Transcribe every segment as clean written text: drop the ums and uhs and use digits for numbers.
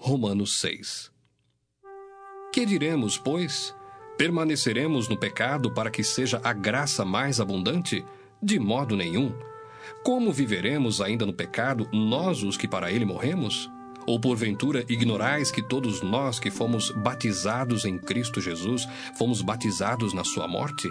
Romanos 6. Que diremos, pois? Permaneceremos no pecado para que seja a graça mais abundante? De modo nenhum. Como viveremos ainda no pecado, nós os que para ele morremos? Ou porventura ignorais que todos nós que fomos batizados em Cristo Jesus, fomos batizados na sua morte?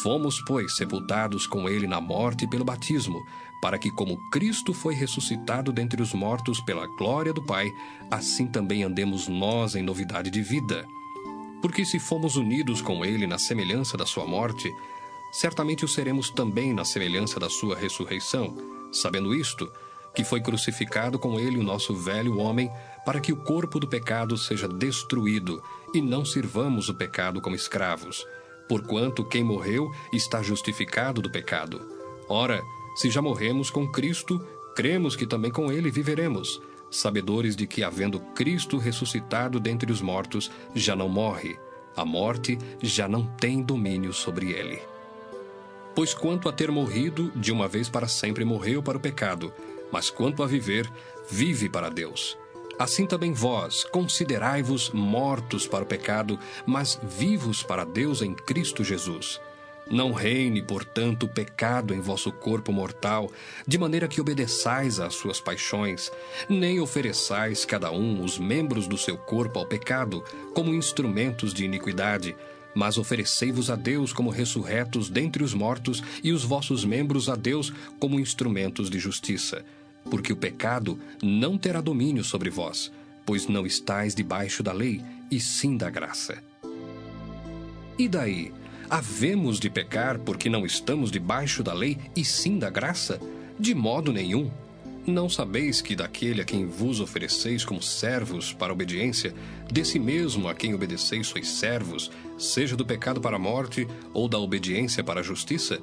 Fomos, pois, sepultados com ele na morte pelo batismo, para que, como Cristo foi ressuscitado dentre os mortos pela glória do Pai, assim também andemos nós em novidade de vida. Porque se fomos unidos com ele na semelhança da sua morte, certamente o seremos também na semelhança da sua ressurreição, sabendo isto, que foi crucificado com ele o nosso velho homem, para que o corpo do pecado seja destruído, e não sirvamos o pecado como escravos. Porquanto quem morreu está justificado do pecado. Ora, se já morremos com Cristo, cremos que também com ele viveremos, sabedores de que, havendo Cristo ressuscitado dentre os mortos, já não morre, a morte já não tem domínio sobre ele. Pois quanto a ter morrido, de uma vez para sempre morreu para o pecado, mas quanto a viver, vive para Deus. Assim também vós, considerai-vos mortos para o pecado, mas vivos para Deus em Cristo Jesus. Não reine, portanto, o pecado em vosso corpo mortal, de maneira que obedeçais às suas paixões, nem ofereçais cada um os membros do seu corpo ao pecado, como instrumentos de iniquidade, mas oferecei-vos a Deus como ressurretos dentre os mortos, e os vossos membros a Deus como instrumentos de justiça. Porque o pecado não terá domínio sobre vós, pois não estáis debaixo da lei, e sim da graça. E daí? Havemos de pecar porque não estamos debaixo da lei, e sim da graça? De modo nenhum. Não sabeis que daquele a quem vos ofereceis como servos para a obediência, desse mesmo a quem obedeceis sois servos, seja do pecado para a morte, ou da obediência para a justiça?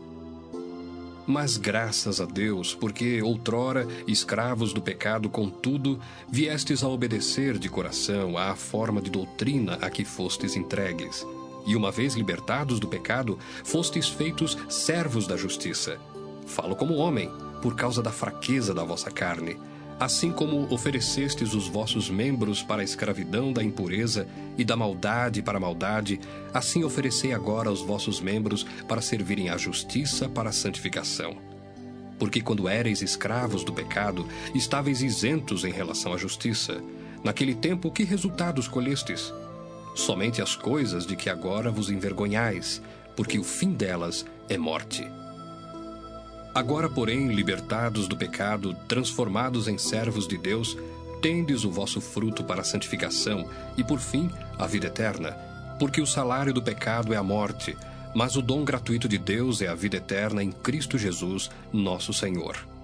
Mas graças a Deus, porque outrora, escravos do pecado, contudo, viestes a obedecer de coração à forma de doutrina a que fostes entregues. E uma vez libertados do pecado, fostes feitos servos da justiça. Falo como homem, por causa da fraqueza da vossa carne. Assim como oferecestes os vossos membros para a escravidão da impureza e da maldade para a maldade, assim oferecei agora os vossos membros para servirem à justiça para a santificação. Porque quando éreis escravos do pecado, estáveis isentos em relação à justiça. Naquele tempo, que resultados colhestes? Somente as coisas de que agora vos envergonhais, porque o fim delas é morte. Agora, porém, libertados do pecado, transformados em servos de Deus, tendes o vosso fruto para a santificação e, por fim, a vida eterna. Porque o salário do pecado é a morte, mas o dom gratuito de Deus é a vida eterna em Cristo Jesus, nosso Senhor.